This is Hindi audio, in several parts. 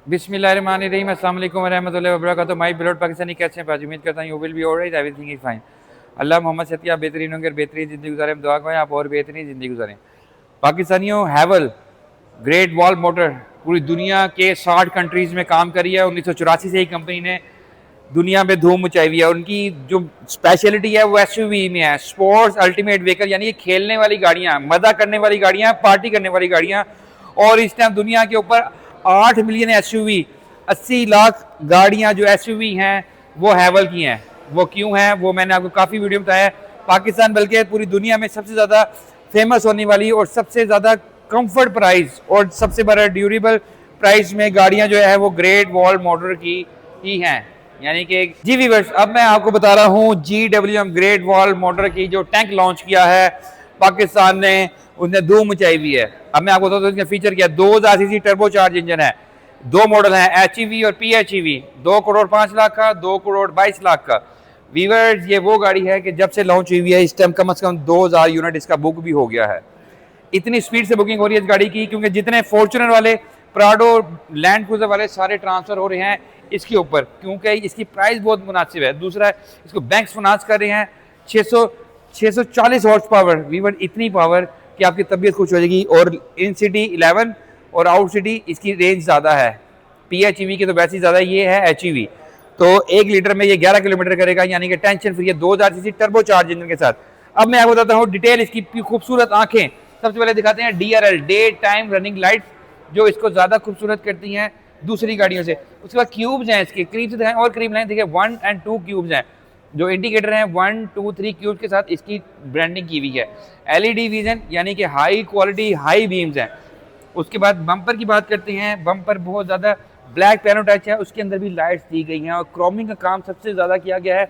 बिस्मिल्लाहिर्रहमानिर्रहीम, अस्सलाम वालेकुम रहमतुल्लाहि व बरकातहू। माय बिलोड पाकिस्तानी, कैसे हैं भाई? उम्मीद करता हूँ you will be alright, everything is fine. Allah Mohammad से आप बेहतरीन होंगे, बेहतरीन ज़िंदगी गुजारें। दुआ करें आप और बेहतरीन ज़िंदगी गुजारें। पाकिस्तानियों, हैवल ग्रेट वॉल मोटर पूरी दुनिया के 60 कंट्रीज़ में काम करी है। 1984 से ही कंपनी ने दुनिया में धूम मचाई हुई है। उनकी जो स्पेशलिटी है वो एसयूवी में है, स्पोर्ट्स अल्टीमेट व्हीकल, यानी ये खेलने वाली गाड़ियाँ, मज़ा करने वाली गाड़ियाँ, पार्टी करने वाली गाड़ियाँ। और इस टाइम दुनिया के ऊपर 8 मिलियन एसयूवी, 80 लाख गाड़ियाँ जो एसयूवी हैं वो हैवल की हैं। वो क्यों हैं वो मैंने आपको काफ़ी वीडियो में बताया है। पाकिस्तान बल्कि पूरी दुनिया में सबसे ज़्यादा फेमस होने वाली और सबसे ज़्यादा कंफर्ट प्राइस और सबसे बड़ा ड्यूरेबल प्राइस में गाड़ियाँ जो है वो ग्रेट वॉल मोटर की ही हैं। यानी कि जी व्यूअर्स, अब मैं आपको बता रहा हूँ GWM ग्रेट वॉल मोटर की जो टैंक लॉन्च किया है पाकिस्तान ने, उसने धूम मचाई हुई है। अब मैं आपको बताता हूँ इसका फीचर क्या है। 2000 सीसी टर्बो चार्ज इंजन है, दो मॉडल हैं, HEV और PHEV, 2 करोड़ 5 लाख का, 2 करोड़ 22 लाख का। व्यूअर्स, ये वो गाड़ी है कि जब से लॉन्च हुई है इस टाइम कम से कम 2000 यूनिट इसका बुक भी हो गया है। इतनी स्पीड से बुकिंग हो रही है इस गाड़ी की, क्योंकि जितने फॉर्च्यूनर वाले, प्राडो, लैंड क्रूजर वाले सारे ट्रांसफर हो रहे हैं इसके ऊपर, क्योंकि इसकी प्राइस बहुत मुनासिब है। दूसरा है, इसको बैंक्स फाइनेंस कर रहे हैं। 640 हॉर्स पावर, वीवर इतनी पावर कि आपकी तबीयत खुश हो जाएगी। और इन सिटी 11 और आउट सिटी इसकी रेंज ज़्यादा है। PHEV की तो वैसे ही ज़्यादा, ये है HEV। तो 1 लीटर में ये 11 किलोमीटर करेगा, यानी कि टेंशन फ्री है, 2000 सीसी टर्बो चार्ज इंजन के साथ। अब मैं आपको बताता हूँ डिटेल इसकी खूबसूरत आंखें। सबसे पहले दिखाते हैं DRL, day time running light, जो इसको ज़्यादा खूबसूरत करती हैं दूसरी गाड़ियों से। उसके बाद क्यूब्स हैं इसके, करीब से दिखाएं और करीब लाइन देखिए, 1 और 2 क्यूब्स हैं। जो इंडिकेटर हैं 1, 2, 3 क्यूब्स के साथ इसकी ब्रांडिंग की हुई है। LED विजन, यानी कि हाई क्वालिटी हाई बीम्स हैं। उसके बाद बम्पर की बात करते हैं। बम्पर बहुत ज़्यादा ब्लैक पैनो टच है, उसके अंदर भी लाइट्स दी गई हैं और क्रोमिंग का काम सबसे ज़्यादा किया गया है।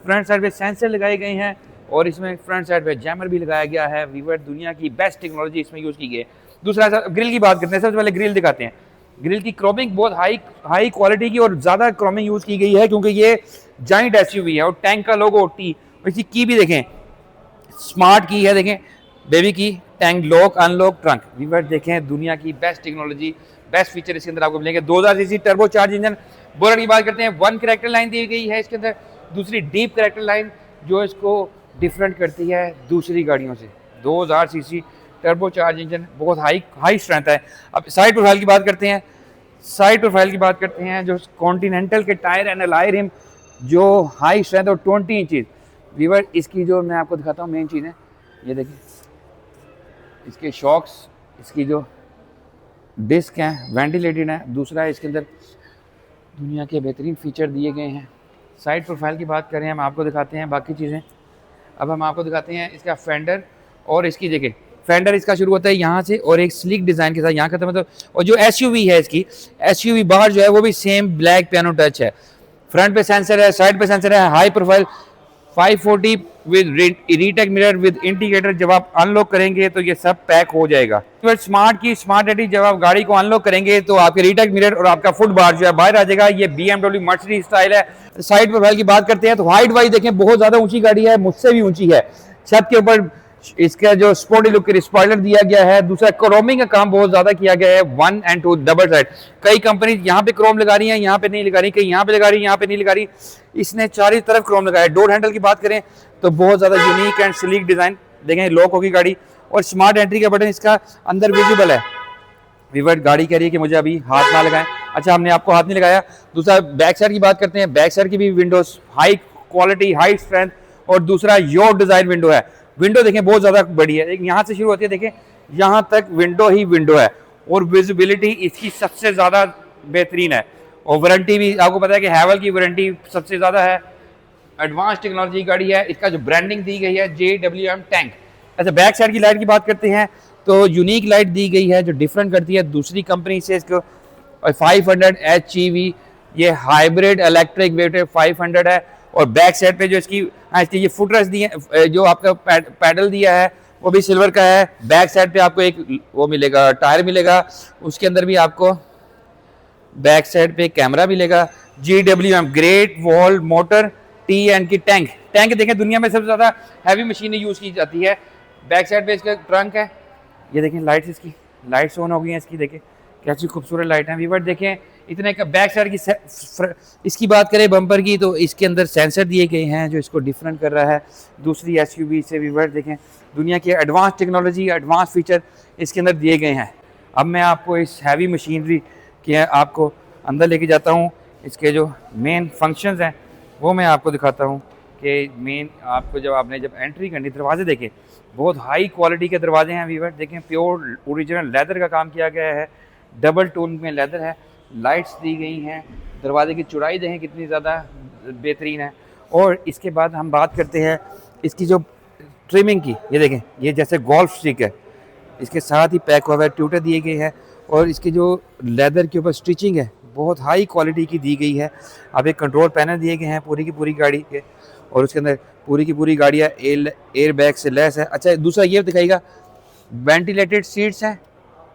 फ्रंट साइड पे सेंसर लगाए गए हैं और इसमें फ्रंट साइड पे जैमर भी लगाया गया है। वीवर दुनिया की बेस्ट टेक्नोलॉजी इसमें यूज़ की गई है। दूसरा, ग्रिल की बात करते हैं। सबसे पहले ग्रिल दिखाते हैं। ग्रिल की क्रोमिंग बहुत हाई क्वालिटी की और ज़्यादा क्रोमिंग यूज़ की गई है, क्योंकि ये जाइंट SUV है। और टैंक का लोगो T, इसकी की भी देखें, स्मार्ट की है, देखें बेबी की, tank lock unlock trunk. Weaver देखें, दुनिया की बेस्ट टेक्नोलॉजी, बेस्ट फीचर इसके अंदर आपको मिलेंगे। 2000 CC turbo charge engine. Bonnet की बात करते हैं, 1 कैरेक्टर लाइन दी गई है इसके अंदर, दूसरी डीप कैरेक्टर लाइन जो इसको डिफरेंट करती है दूसरी गाड़ियों से। 2000 सीसी टर्बो चार्ज इंजन, बहुत हाई स्ट्रेंथ है। अब साइड प्रोफाइल की बात करते हैं। साइड प्रोफाइल की बात करते हैं, जो कॉन्टिनेंटल के टायर एंड एलॉय रिम, जो हाई स्ट्रेंथ और 20 इंचज़। वीवर इसकी जो मैं आपको दिखाता हूँ मेन चीज़ है, ये देखिए इसके शॉक्स, इसकी जो डिस्क हैं वेंटिलेटेड है। दूसरा है, इसके अंदर दुनिया के बेहतरीन फीचर दिए गए हैं। साइड प्रोफाइल की बात करें, हम आपको दिखाते हैं बाकी चीज़ें। अब हम आपको दिखाते हैं इसका फेंडर और इसकी जगह। फेंडर इसका शुरू होता है यहाँ से और एक स्लिक डिज़ाइन के साथ यहाँ खत्म होता है। और जो SUV है इसकी, SUV बाहर जो है वो भी सेम ब्लैक पियानो टच है। फ्रंट पे सेंसर है, साइड पे सेंसर है, high profile 540 with retake mirror with indicator. जब आप अनलॉक करेंगे तो ये सब पैक हो जाएगा। स्मार्ट एडी, जब आप गाड़ी को अनलॉक करेंगे तो आपके रीटेक मिरर और आपका फुट बार जो है बाहर आ जाएगा। ये BMW मर्सिडीज स्टाइल है। साइड प्रोफाइल की बात करते हैं तो हाइट वाइज देखें, बहुत ज्यादा ऊंची गाड़ी है, मुझसे भी ऊंची है। छत के ऊपर इसका जो स्पोर्टी लुक के स्पॉइलर दिया गया है। दूसरा, क्रोमिंग का काम बहुत ज्यादा किया गया है, 1 और 2 डबल साइड। कई कंपनी यहाँ पे क्रोम लगा रही है, यहाँ पे नहीं लगा रही, कहीं यहाँ पे लगा रही है, यहाँ पे नहीं लगा रही। इसने चारों तरफ क्रोम लगाया है। डोर हैंडल की बात करें तो बहुत ज्यादा यूनिक एंड स्लीक डिजाइन, देखें लॉक होगी गाड़ी। और स्मार्ट एंट्री का बटन इसका अंदर विजिबल है। विवर गाड़ी कह रही है कि मुझे अभी हाथ ना लगाएं। अच्छा, हमने आपको हाथ नहीं लगाया। दूसरा, बैक साइड की बात करते हैं। बैक साइड की भी Windows high quality high strength. और दूसरा, योर डिजाइन विंडो है। विंडो देखें बहुत ज्यादा बड़ी है, यहाँ से शुरू होती है, देखें यहाँ तक विंडो ही विंडो है। और विजिबिलिटी इसकी सबसे ज्यादा बेहतरीन है। और वारंटी भी आपको पता है कि हैवल की वारंटी सबसे ज्यादा है। एडवांस टेक्नोलॉजी गाड़ी है। इसका जो ब्रांडिंग दी गई है JWM टैंक। अच्छा, बैक साइड की लाइट की बात करते हैं तो यूनिक लाइट दी गई है जो डिफरेंट करती है दूसरी कंपनी से इसको। 500 HEV, ये हाइब्रिड इलेक्ट्रिक वेटेड 500 है। और बैक साइड पे जो इसकी ये फुटरेस्ट दी है, जो आपका पैडल दिया है वो भी सिल्वर का है। बैक साइड पे आपको एक वो मिलेगा, टायर मिलेगा। उसके अंदर भी आपको बैक साइड पे कैमरा मिलेगा। GWM great wall motor TN की टैंक देखें, दुनिया में सबसे ज़्यादा हैवी मशीनें यूज़ की जाती है। बैक साइड पे इसका ट्रंक है, ये देखें लाइट्स, इसकी लाइट्स ऑन हो गई हैं इसकी, देखें कैसी खूबसूरत लाइट है। वीवर देखें, इतने का बैक साइड की इसकी बात करें बम्पर की, तो इसके अंदर सेंसर दिए गए हैं जो इसको डिफरेंट कर रहा है दूसरी एसयूवी से। व्यूअर्स देखें, दुनिया की एडवांस टेक्नोलॉजी, एडवांस फीचर इसके अंदर दिए गए हैं। अब मैं आपको इस हैवी मशीनरी के आपको अंदर लेके जाता हूँ। इसके जो मेन फंक्शंस हैं वो मैं आपको दिखाता हूँ कि मेन आपको जब एंट्री करनी, दरवाजे देखें, बहुत हाई क्वालिटी के दरवाजे हैं व्यूअर्स देखें, प्योर ओरिजिनल लेदर का काम किया गया है, डबल टोन में लेदर है, लाइट्स दी गई हैं, दरवाजे की चौड़ाई देखें कितनी ज़्यादा बेहतरीन है। और इसके बाद हम बात करते हैं इसकी जो ट्रिमिंग की, ये देखें, ये जैसे गोल्फ स्टिक है, इसके साथ ही पैक हुआ है, ट्यूटर दिए गए हैं, और इसकी जो लेदर के ऊपर स्टिचिंग है बहुत हाई क्वालिटी की दी गई है। अब एक कंट्रोल पैनल दिए गए हैं पूरी की पूरी गाड़ी के, और उसके अंदर पूरी की पूरी गाड़ियाँ एयर बैग से लेस है। अच्छा, दूसरा ये दिखाएगा, वेंटिलेटेड सीट्स हैं,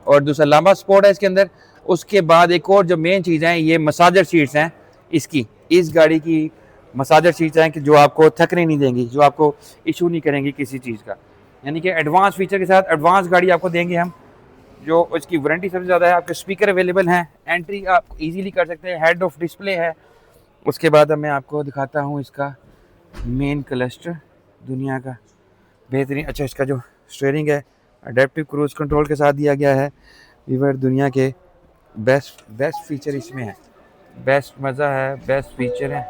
और दूसरा लंबा स्पॉट है इसके अंदर। उसके बाद एक और जो मेन चीज़ है, ये मसाजर सीट्स हैं इसकी, इस गाड़ी की मसाजर सीट्स हैं कि जो आपको थकने नहीं देंगी, जो आपको इशू नहीं करेंगी किसी चीज़ का, यानी कि एडवांस फीचर के साथ एडवांस गाड़ी आपको देंगे हम। जो इसकी वारंटी सबसे ज़्यादा है, आपके स्पीकर अवेलेबल हैं, एंट्री आप इजीली कर सकते हैं, हेड ऑफ डिस्प्ले है। उसके बाद अब मैं आपको दिखाता हूँ इसका मेन क्लस्टर, दुनिया का बेहतरीन। अच्छा, इसका जो स्टीयरिंग है अडेप्टिव क्रूज कंट्रोल के साथ दिया गया है। वीवर दुनिया के बेस्ट फीचर इसमें है, बेस्ट मज़ा है, बेस्ट फीचर है।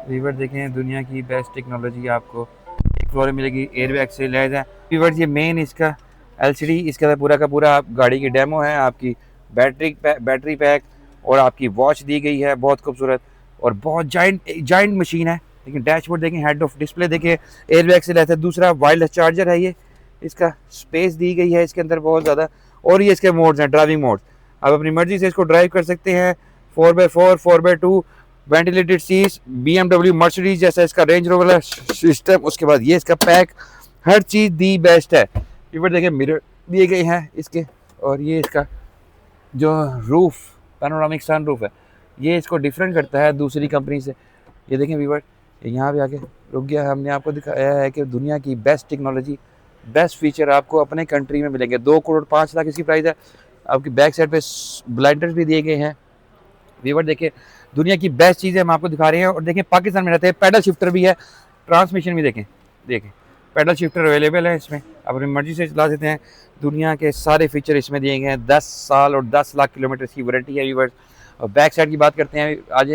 वीवर देखें, दुनिया की बेस्ट टेक्नोलॉजी आपको एक फ्लोर में मिलेगी, एयरबैग से लैस है। वीवर ये मेन इसका एलसीडी, इसके अंदर पूरा का पूरा आप गाड़ी की डेमो है, आपकी बैटरी पैक और आपकी वॉच दी गई है, बहुत खूबसूरत और बहुत जाइंट मशीन है। लेकिन डैशबोर्ड देखें, हेड ऑफ डिस्प्ले देखें, एयरबैग से लेता है। दूसरा वायरलेस चार्जर है, ये इसका स्पेस दी गई है इसके अंदर बहुत ज़्यादा। और ये इसके मोड्स हैं, ड्राइविंग मोड्स, आप अपनी मर्जी से इसको ड्राइव कर सकते हैं। 4x4, 4x2, ventilated seats, BMW Mercedes जैसा इसका रेंज रोवर सिस्टम। उसके बाद ये इसका pack, her cheese the best है। ऊपर देखें, मिरर दिए गए हैं इसके, और ये इसका जो रूफ, पैनोरामिक सन रूफ है, ये इसको डिफरेंट करता है दूसरी कंपनी से। ये देखें व्यूअर, यहाँ पे आके रुक गया, हमने आपको दिखाया है कि दुनिया की बेस्ट टेक्नोलॉजी, बेस्ट फीचर आपको अपने कंट्री में मिलेंगे। 2,05,00,000 इसकी प्राइस है। आपकी बैक साइड पे ब्लाइंडर्स भी दिए गए हैं। व्यूअर देखिए, दुनिया की बेस्ट चीज़ें हम आपको दिखा रहे हैं। और देखें, पाकिस्तान में रहते हैं, पैडल शिफ्टर भी है, ट्रांसमिशन भी देखें पैडल शिफ्टर अवेलेबल है इसमें, आप अपनी मर्जी से चला सकते हैं। दुनिया के सारे फीचर इसमें दिए गए हैं। 10 साल और 10 लाख किलोमीटर की वारंटी है व्यूअर्स। और बैक साइड की बात करते हैं, आज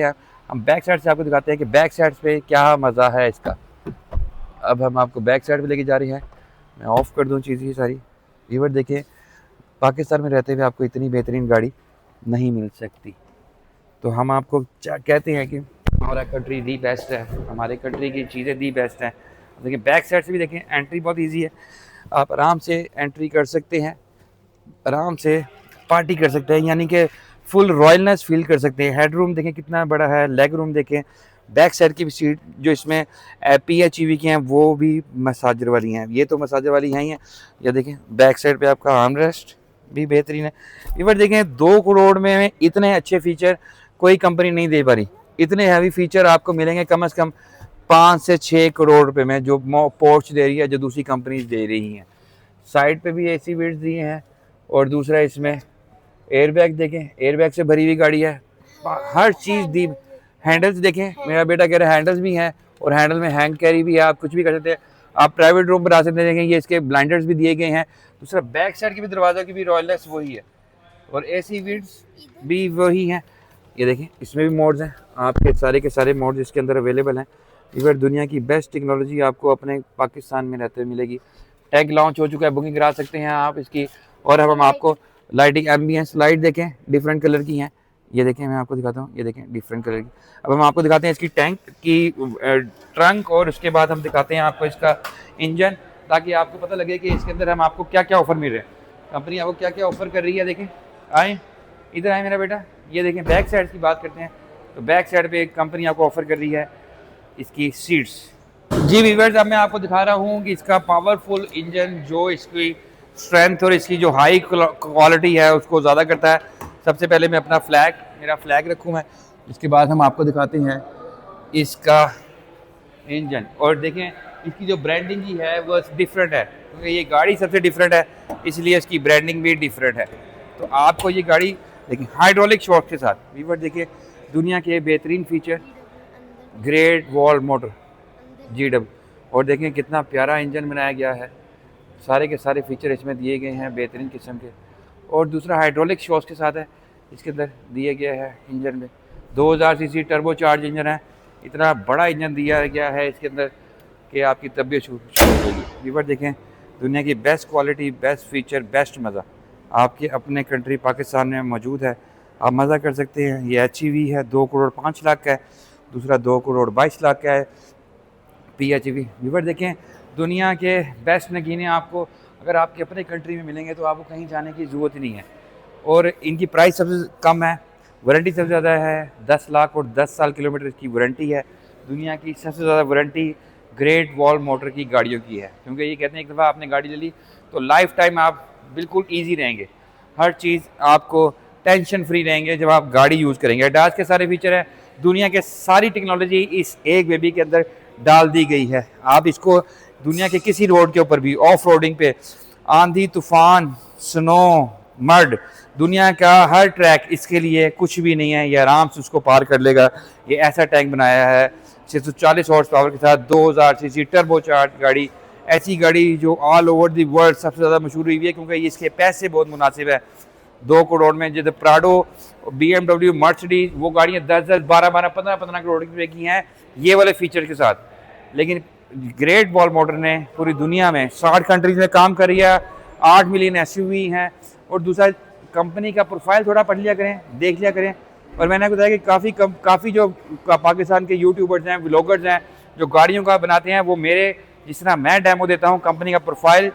हम बैक साइड से आपको दिखाते हैं कि बैक साइड पे क्या मज़ा है इसका। अब हम आपको बैक साइड पे लेके जा रहे हैं। मैं ऑफ़ कर दूँ चीज़ ये सारी। व्यूअर देखिए, पाकिस्तान में रहते हुए आपको इतनी बेहतरीन गाड़ी नहीं मिल सकती। तो हम आपको कहते हैं कि हमारा कंट्री दी बेस्ट है, हमारे कंट्री की चीज़ें दी बेस्ट हैं। देखिए, बैक साइड से भी देखें, एंट्री बहुत इजी है, आप आराम से एंट्री कर सकते हैं, आराम से पार्टी कर सकते हैं, यानी कि फुल रॉयलनेस फील कर सकते हैं। हेड रूम देखें कितना बड़ा है, लेग रूम देखें, बैक साइड की भी सीट जो इसमें PHEV की हैं वो भी मसाजर वाली हैं, ये तो मसाजर वाली हैं ही हैं। या देखें, बैक साइड पे आपका आर्म रेस्ट भी बेहतरीन है। इवर देखें, 2 करोड़ में इतने अच्छे फीचर कोई कंपनी नहीं दे पा रही। इतने हैवी फीचर आपको मिलेंगे कम से कम 5 से 6 करोड़ रुपए में, जो पोर्च दे रही है, जो दूसरी कंपनीज दे रही हैं। साइड पे भी AC वेट्स दिए हैं, और दूसरा इसमें एयरबैग देखें, एयरबैग से भरी हुई गाड़ी है, हर चीज़ दी। हैंडल्स देखें, मेरा बेटा कह रहा है हैंडल्स भी हैं, और हैंडल में हैंड कैरी भी है, आप कुछ भी कर सकते हैं, आप प्राइवेट रूम बना सकते हैं। ये इसके ब्लाइंडर्स भी दिए गए हैं। दूसरा बैक साइड की भी दरवाज़ा की भी रॉयलनेस वही है, और AC वेट्स भी वही हैं। ये देखें, इसमें भी मोड्स हैं, आपके सारे के सारे मोड्स इसके अंदर अवेलेबल हैं। इवर दुनिया की बेस्ट टेक्नोलॉजी आपको अपने पाकिस्तान में रहते हुए मिलेगी। टैग लॉन्च हो चुका है, बुकिंग करा सकते हैं आप इसकी। और अब हम आपको लाइटिंग एम्बियंस लाइट देखें, डिफरेंट कलर की हैं, ये देखें, मैं आपको दिखाता हूँ, ये देखें डिफरेंट कलर की। अब हम आपको दिखाते हैं इसकी टैंक की ट्रंक, और उसके बाद हम दिखाते हैं आपको इसका इंजन, ताकि आपको पता लगे कि इसके अंदर हम आपको क्या क्या ऑफर मिल रहे हैं, कंपनी आपको क्या क्या ऑफर कर रही है। देखें, आए इधर आए मेरा बेटा, ये देखें बैक साइड की बात करते हैं। तो बैक साइड पे एक कंपनी आपको ऑफर कर रही है इसकी सीट्स। जी व्यूअर्स, अब मैं आपको दिखा रहा हूँ कि इसका पावरफुल इंजन जो इसकी स्ट्रेंथ और इसकी जो हाई क्वालिटी है उसको ज़्यादा करता है। सबसे पहले मैं अपना मेरा फ्लैग रखूँ मैं, इसके बाद हम आपको दिखाते हैं इसका इंजन। और देखें, इसकी जो ब्रांडिंग की है वो डिफरेंट है, क्योंकि ये गाड़ी सबसे डिफरेंट है, इसलिए इसकी ब्रांडिंग भी डिफरेंट है। तो आपको ये गाड़ी देखिए हाइड्रोलिक शॉक के साथ वीवर, देखिए दुनिया के बेहतरीन feature, great wall motor GW, और देखें कितना प्यारा इंजन बनाया गया है, सारे के सारे फीचर इसमें दिए गए हैं बेहतरीन किस्म के। और दूसरा हाइड्रोलिक शॉक के साथ है, इसके अंदर दिए गया है इंजन में 2000 सीसी टर्बो चार्ज इंजन है। इतना बड़ा इंजन दिया गया है इसके अंदर कि आपकी तबीयत शुरू होगी। वीवर देखें दुनिया की best quality, best feature, best मज़ा आपके अपने कंट्री पाकिस्तान में मौजूद है। आप मज़ा कर सकते हैं। ये HEV है, 2 करोड़ 5 लाख का है, दूसरा 2 करोड़ 22 लाख का है PHEV। वीवर देखें दुनिया के बेस्ट नगीने आपको अगर आपके अपने कंट्री में मिलेंगे तो आपको कहीं जाने की ज़रूरत ही नहीं है। और इनकी प्राइस सबसे कम है, वारंटी सबसे ज़्यादा है, 10 लाख और 10 साल किलोमीटर की वारंटी है। दुनिया की सबसे ज़्यादा वारंटी ग्रेट वॉल मोटर की गाड़ियों की है, क्योंकि ये कहते हैं एक दफ़ा आपने गाड़ी ले ली तो लाइफ टाइम आप बिल्कुल ईजी रहेंगे, हर चीज़ आपको टेंशन फ्री रहेंगे जब आप गाड़ी यूज़ करेंगे। डाज के सारे फीचर हैं, दुनिया के सारी टेक्नोलॉजी इस एक बेबी के अंदर डाल दी गई है। आप इसको दुनिया के किसी रोड के ऊपर भी ऑफ रोडिंग पे, आंधी तूफान, स्नो, मड, दुनिया का हर ट्रैक इसके लिए कुछ भी नहीं है, ये आराम से उसको पार कर लेगा। ये ऐसा टैंक बनाया है 640 हॉर्स पावर के साथ, 2000 सीसी टर्बो चार्ज गाड़ी, ऐसी गाड़ी जो ऑल ओवर दी वर्ल्ड सबसे ज़्यादा मशहूर हुई है क्योंकि इसके पैसे बहुत मुनासिब है। 2 करोड़ में जैसे प्राडो, BMW, मर्सिडीज, वो गाड़ियाँ 10-10, 12-12, 15-15 करोड़ रुपए की हैं ये वाले फीचर के साथ। लेकिन ग्रेट वॉल मोटर ने पूरी दुनिया में 60 कंट्रीज में काम कर रही है, 8 मिलियन SUV हैं। और दूसरा कंपनी का प्रोफाइल थोड़ा पढ़ लिया करें, देख लिया करें। और मैंने आपको बताया कि काफ़ी जो पाकिस्तान के यूट्यूबर्स हैं, व्लॉगर्स हैं जो गाड़ियों का बनाते हैं, वो मेरे जिस तरह मैं डेमो देता हूँ कंपनी का प्रोफाइल,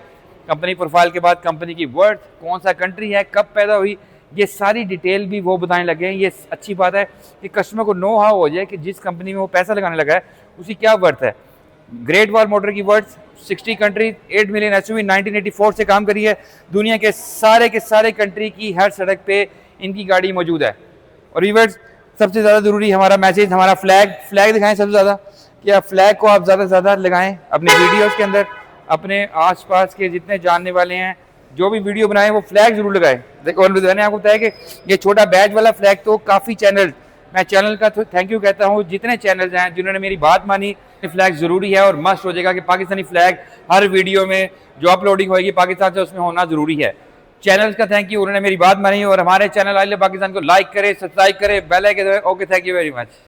कंपनी प्रोफाइल के बाद कंपनी की वर्थ, कौन सा कंट्री है, कब पैदा हुई, ये सारी डिटेल भी वो बताने लगे हैं। ये अच्छी बात है कि कस्टमर को नो हाउ हो जाए कि जिस कंपनी में वो पैसा लगाने लगा है उसकी क्या वर्थ है। ग्रेट वॉल मोटर की वर्थ 60 कंट्री, 8 मिलियन SUV, 1984 से काम करी है। दुनिया के सारे कंट्री की हर सड़क पे इनकी गाड़ी मौजूद है। और व्यूअर्स सबसे ज़्यादा ज़रूरी हमारा मैसेज, हमारा फ्लैग दिखाएं सबसे ज़्यादा, कि आप फ्लैग को आप ज़्यादा से ज़्यादा लगाएं अपने वीडियोज़ के अंदर। अपने आसपास के जितने जानने वाले हैं जो भी वीडियो बनाएं वो फ्लैग ज़रूर लगाएं। और मैंने आपको बताया कि ये छोटा बैच वाला फ्लैग तो काफ़ी चैनल, मैं चैनल का तो थैंक यू कहता हूँ, जितने चैनल्स हैं जिन्होंने मेरी बात मानी। फ्लैग ज़रूरी है और मस्ट हो जाएगा कि पाकिस्तानी फ्लैग हर वीडियो में जो अपलोडिंग होगी पाकिस्तान से उसमें होना ज़रूरी है। चैनल्स का थैंक यू, उन्होंने मेरी बात मानी। और हमारे चैनल आइले पाकिस्तान को लाइक करें, सब्सक्राइब करें, बेल आइकन दबाएं। Okay, thank you very much.